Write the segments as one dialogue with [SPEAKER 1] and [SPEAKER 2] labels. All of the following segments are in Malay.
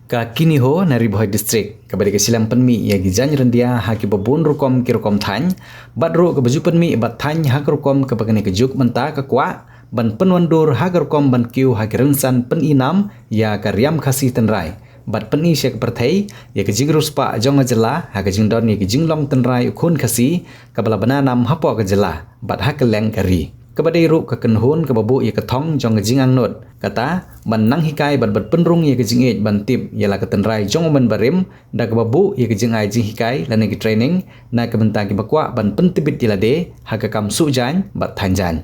[SPEAKER 1] Ka kini ho nari Bohai District kabadi kesilam penmi ya gijan rendia haki babun rukom ki rukom thany bat ro ke baju penmi bat thany hak rukom ke bagane kejuk menta ke kwa ban penwandur hak rukom ban kiu haki rensan peninam ya karyam khasi tenrai bat peni syek perthai ya kejing ruspa jong ajela hak kejing don ya kejing long tenrai ukhun khasi kabala bananam hapo ke jela bat hak leng kari kabadi ru ke kenhun ke babu ya ketong jong kejing angnot kata ban nang hikai ban penrung ya kejing ej ban tip yala ketenrai jong ban barim da ke babu ya kejing ai jing hikai lane ki training na ke benta ki bakwa ban pentibit dilade hak kam su jan bat thanjan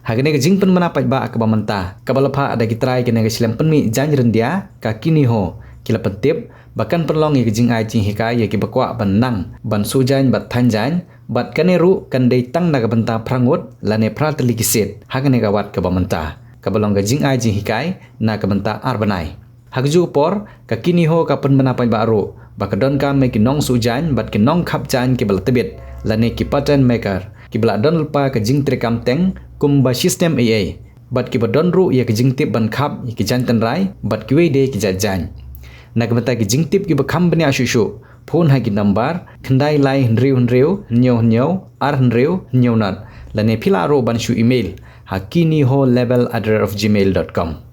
[SPEAKER 1] hagane kejing pen menapai ba ke bamenta kabalapha ada ki trai ke silam penmi jan rendia ka kini ho kila pentip bahkan perlong ya kejing ai jing hikai ya ki bakwa ban nang ban su jan bat thanjan bat kaneru kandai tang na ke benta prangut lane prateli kisit hagane gawat ke bamenta kabalong gajing ai jing hikai na kabenta arbanai hagju por ka kini ho ka pen menapai baru bakadon ka me kinong sujan bat kinong khap jan ke balatebit lane ki pattern maker ki baladon lupa ka jing trekam teng kumba system aa bat ki badon ru ya ka jing tip ban khap ki jan tenrai bat ki wede ki jajan na kabenta ki jing tip ki bakham bani asushu phone ha ki number khandai lai hnriu nyo ar hnriu nat lane phila ro ban shu email hakiniho@gmail.com